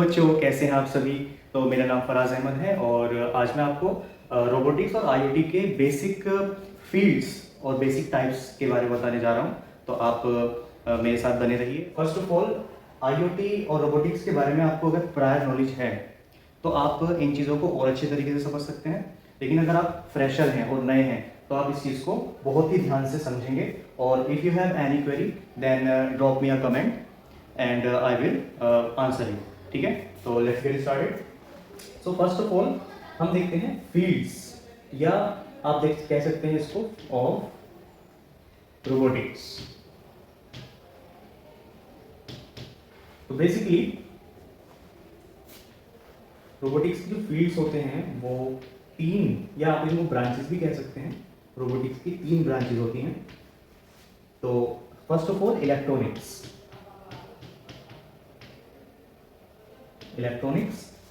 बच्चों, कैसे हैं आप सभी। तो मेरा नाम फराज अहमद है और आज मैं आपको रोबोटिक्स और आईओटी के बेसिक फील्ड्स और बेसिक टाइप्स के बारे में बताने जा रहा हूं। तो आप मेरे साथ बने रहिए। फर्स्ट ऑफ ऑल, आईओटी और रोबोटिक्स के बारे में आपको अगर प्रायर नॉलेज है तो आप इन चीज़ों को और अच्छे तरीके से समझ सकते हैं। लेकिन अगर आप फ्रेशर हैं और नए हैं तो आप इस चीज़ को बहुत ही ध्यान से समझेंगे। और if you have any query then drop me a comment and I will answer you. ठीक है, तो let's get started. So first of all हम देखते हैं फील्ड्स, या आप कह सकते हैं इसको ऑफ रोबोटिक्स। तो बेसिकली रोबोटिक्स के जो फील्ड्स होते हैं वो तीन, या आप इनको ब्रांचेस भी कह सकते हैं। रोबोटिक्स की तीन ब्रांचेस होती हैं। तो फर्स्ट ऑफ ऑल इलेक्ट्रॉनिक्स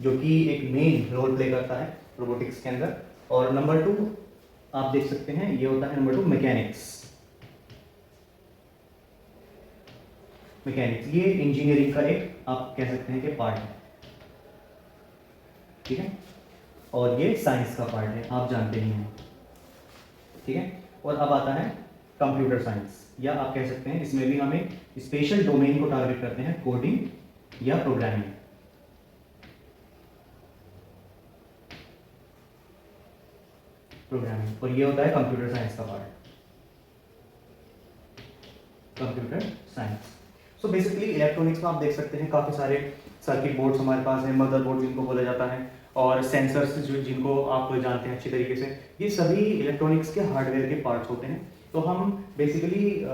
जो कि एक मेन रोल प्ले करता है रोबोटिक्स के अंदर। और नंबर टू आप देख सकते हैं, ये होता है नंबर टू मैकेनिक्स। ये इंजीनियरिंग का एक आप कह सकते हैं कि पार्ट है। ठीक है, और ये साइंस का पार्ट है, आप जानते ही हैं। ठीक है, और अब आता है कंप्यूटर साइंस, या आप कह सकते हैं इसमें भी हमें स्पेशल डोमेन को टारगेट करते हैं, कोडिंग या प्रोग्रामिंग। और ये होता है कंप्यूटर साइंस का part, computer science. So basically electronics में आप देख सकते हैं काफ़ी सारे सर्किट बोर्ड्स हमारे पास है, मदरबोर्ड जिनको बोला जाता है, और सेंसर्स जिनको आप जानते हैं अच्छी तरीके से। ये सभी इलेक्ट्रॉनिक्स के हार्डवेयर के पार्ट्स होते हैं। तो हम बेसिकली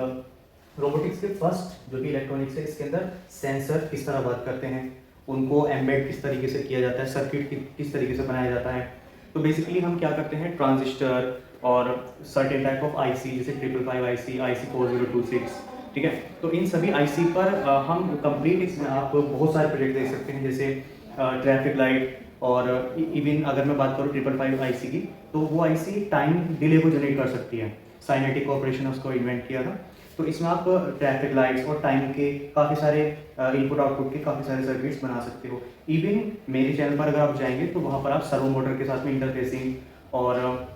रोबोटिक्स के फर्स्ट जो कि इलेक्ट्रॉनिक्स है, इसके अंदर सेंसर किस तरह वर्क करते हैं, उनको एम्बेड किस तरीके से किया जाता है, सर्किट किस तरीके से बनाया जाता है। तो बेसिकली हम क्या करते हैं, ट्रांजिस्टर और सर्टेन टाइप ऑफ आईसी जैसे 555 आईसी, आईसी 4026, ठीक है। तो इन सभी आईसी पर हम कंप्लीट इसमें आप बहुत सारे प्रोजेक्ट देख सकते हैं, जैसे ट्रैफिक लाइट। और इवन अगर मैं बात करूँ 555 आईसी की, तो वो आईसी टाइम डिले को जनरेट कर सकती है। साइनेटिक कॉर्पोरेशन ने उसको इन्वेंट किया था। तो इसमें आप ट्रैफिक लाइट्स और टाइम के काफ़ी सारे इनपुट आउटपुट के काफ़ी सारे सर्किट्स बना सकते हो। इवन मेरे चैनल पर अगर आप जाएंगे तो वहाँ पर आप सर्वो मोटर के साथ में इंटरफेसिंग और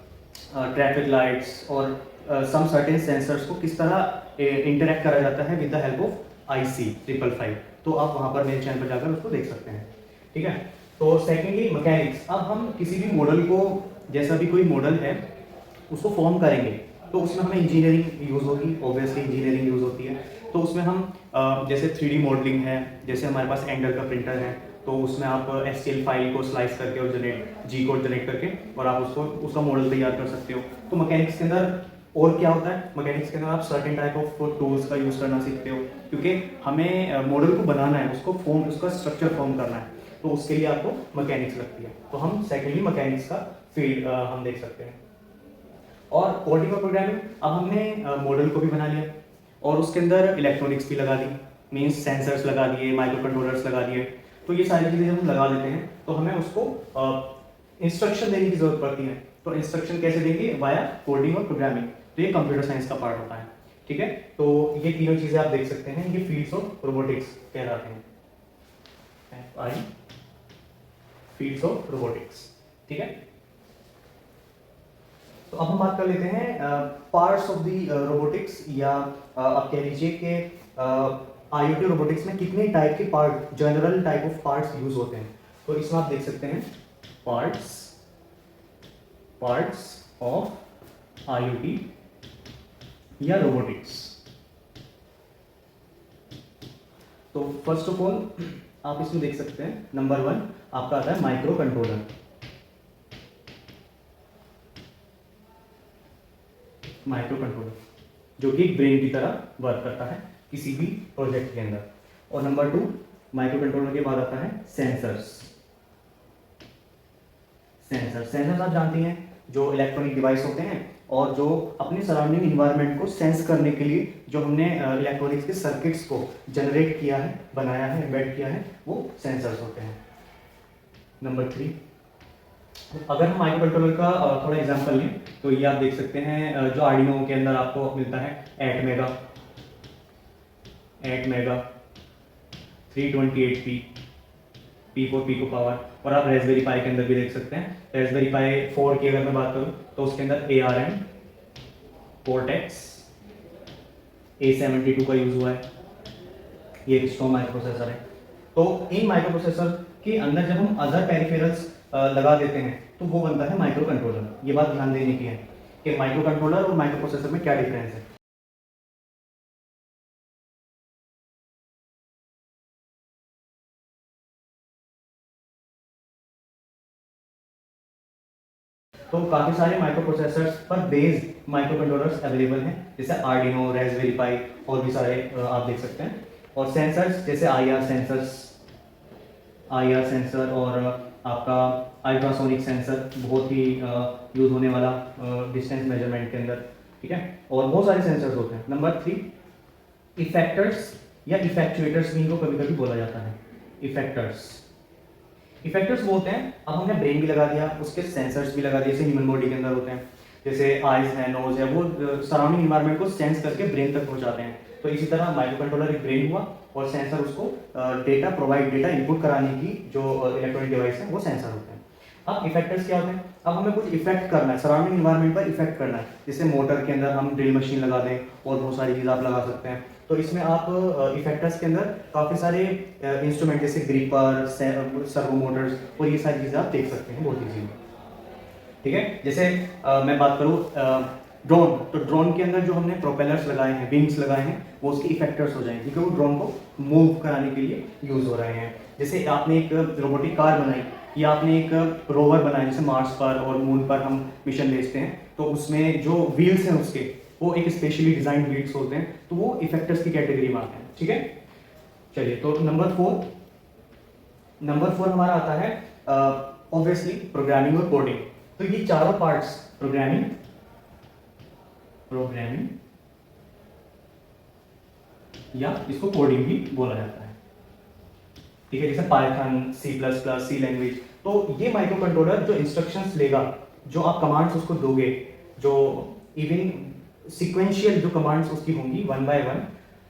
ट्रैफिक लाइट्स और सम सर्टेन सेंसर्स को किस तरह इंटरेक्ट करा जाता है with the help of IC 555। तो आप वहाँ पर मेरे चैनल पर जाकर उसको देख सकते हैं। ठीक है, तो सेकेंडली मैकेनिक्स। अब हम किसी भी मॉडल को, जैसा भी कोई मॉडल है उसको फॉर्म करेंगे तो उसमें हमें इंजीनियरिंग यूज़ होगी, ऑब्वियसली इंजीनियरिंग यूज़ होती है। तो उसमें हम जैसे 3D मॉडलिंग है, जैसे हमारे पास एंगल का प्रिंटर है, तो उसमें आप STL फाइल को स्लाइस करके और जी कोड जनरेट करके और आप उसका मॉडल तैयार कर सकते हो। तो मैकेनिक्स के अंदर और क्या होता है, मैकेनिक्स के अंदर आप सर्टेन टाइप ऑफ टूल्स का यूज़ करना सीखते हो, क्योंकि हमें मॉडल को बनाना है, उसका स्ट्रक्चर फॉर्म करना है। तो उसके लिए आपको मैकेनिक्स लगती है। तो हम सेकेंडली मैकेनिक्स का फील्ड हम देख सकते हैं। और कोडिंग और प्रोग्रामिंग, अब हमने मॉडल को भी बना लिया और उसके अंदर इलेक्ट्रॉनिक्स भी लगा दी, मीन्स सेंसर्स लगा दिए, माइक्रो कंट्रोलर्स लगा दिए। तो ये सारी चीज़ें हम लगा देते हैं तो हमें उसको इंस्ट्रक्शन देने की जरूरत पड़ती है। तो इंस्ट्रक्शन कैसे देंगे, वाया कोडिंग और प्रोग्रामिंग। तो ये कंप्यूटर साइंस का पार्ट होता है। ठीक है, तो ये तीनों चीज़ें आप देख सकते हैं, ये फील्ड्स ऑफ रोबोटिक्स कहलाते हैं। Fields of robotics. ठीक है, तो अब हम बात कर लेते हैं पार्ट्स ऑफ द रोबोटिक्स, या आप कह लीजिए कि आईओटी रोबोटिक्स में कितने टाइप के part, general type of parts use होते हैं। तो इसमें आप देख सकते हैं पार्ट्स ऑफ आईओटी या रोबोटिक्स। तो फर्स्ट ऑफ ऑल आप इसमें देख सकते हैं, नंबर 1 आपका आता है माइक्रो कंट्रोलर। जो कि ब्रेन की तरह वर्क करता है किसी भी प्रोजेक्ट के अंदर। और नंबर 2 माइक्रो कंट्रोलर के बाद आता है सेंसर्स आप जानती हैं, जो इलेक्ट्रॉनिक डिवाइस होते हैं और जो अपने सराउंडिंग इन्वायरमेंट को सेंस करने के लिए जो हमने इलेक्ट्रॉनिक्स के सर्किट्स को जनरेट किया है, बनाया है, एम्बेड किया है, वो सेंसर्स होते हैं। नंबर 3, अगर हम माइक्रो कंट्रोलर का थोड़ा एग्जांपल लें तो ये आप देख सकते हैं, जो आर्डिनो के अंदर आपको मिलता है 8 mega 328p, P for pico power. और आप रेस्पबेरी पाई के अंदर भी देख सकते हैं, रेस्पबेरी पाई 4 की अगर मैं बात करूँ तो उसके अंदर ARM Cortex A72 का यूज हुआ है, ये एक स्ट्रॉन्ग माइक्रो प्रोसेसर है। तो इन माइक्रो प्रोसेसर के अंदर जब हम अदर पेरिफेरल्स लगा देते हैं तो वो बनता है माइक्रो कंट्रोलर। ये बात ध्यान देने की है कि माइक्रो कंट्रोलर और माइक्रो प्रोसेसर में क्या डिफरेंस है। तो काफ़ी सारे माइक्रो प्रोसेसर्स पर बेस्ड माइक्रो कंट्रोलर्स अवेलेबल हैं, जैसे आर्डिनो, रास्पबेरी पाई और भी सारे आप देख सकते हैं। और सेंसर्स जैसे IR सेंसर और आपका अल्ट्रासोनिक सेंसर, बहुत ही यूज होने वाला डिस्टेंस मेजरमेंट के अंदर, ठीक है। और बहुत सारे सेंसर्स होते हैं। नंबर 3, इफेक्टर्स या इफेक्चुएटर्स भी इनको कभी कभी बोला जाता है। इफेक्टर्स वो होते हैं, अब हमने ब्रेन भी लगा दिया, उसके सेंसर्स भी लगा दिए, जैसे ह्यूमन बॉडी के अंदर होते हैं, जैसे आइज है, नोज है, वो सराउंडिंग इन्वायरमेंट को सेंस करके ब्रेन तक पहुंचाते हैं। तो इसी तरह माइक्रो कंट्रोलर एक ब्रेन हुआ और सेंसर उसको डेटा इनपुट कराने की जो इलेक्ट्रॉनिक डिवाइस है वो सेंसर होते हैं। अब इफेक्टर्स क्या होते हैं? अब हमें कुछ इफेक्ट करना है, सराउंडिंग इन्वायरमेंट पर इफेक्ट करना है, जैसे मोटर के अंदर हम ड्रिल मशीन लगा दें और बहुत सारी चीज़ आप लगा सकते हैं। तो इसमें आप इफेक्टर्स के अंदर काफ़ी सारे इंस्ट्रूमेंट जैसे ग्रिपर, सर्वो मोटर्स और ये सारी चीज़ें आप देख सकते हैं बहुत ईजीली, ठीक है। जैसे मैं बात करूँ ड्रोन, तो ड्रोन के अंदर जो हमने प्रोपेलर्स लगाए हैं, विंग्स लगाए हैं, वो उसके इफेक्टर्स हो जाएंगे क्योंकि वो ड्रोन को मूव कराने के लिए यूज़ हो रहे हैं। जैसे आपने एक रोबोटिक कार बनाई या आपने एक रोवर बनाया, जैसे मार्स पर और मून पर हम मिशन भेजते हैं, तो उसमें जो व्हील्स हैं उसके वो एक स्पेशली डिजाइन व्हील्स होते हैं, तो वो इफेक्टर्स की कैटेगरी में आते हैं, ठीक है। चलिए, तो नंबर 4 हमारा आता है ऑब्वियसली प्रोग्रामिंग और कोडिंग। तो ये चारों पार्ट्स, प्रोग्रामिंग या इसको कोडिंग भी बोला जाता है, ठीक है। जैसे पाइथन, C++, सी लैंग्वेज, तो ये माइक्रो कंट्रोलर जो इंस्ट्रक्शंस लेगा, जो आप कमांड्स उसको दोगे, जो इवन सीक्वेंशियल जो कमांड्स उसकी होंगी 1 by 1,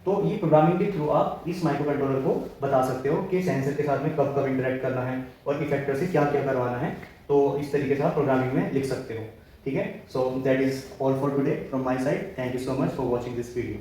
तो ये प्रोग्रामिंग के थ्रू आप इस माइक्रो कंट्रोलर को बता सकते हो कि सेंसर के साथ में कब कब इंटरेक्ट करना है और इफेक्टर से क्या क्या करवाना है। तो इस तरीके से आप प्रोग्रामिंग में लिख सकते हो, ठीक है। So that is all for today from my side. Thank you so much for watching this video.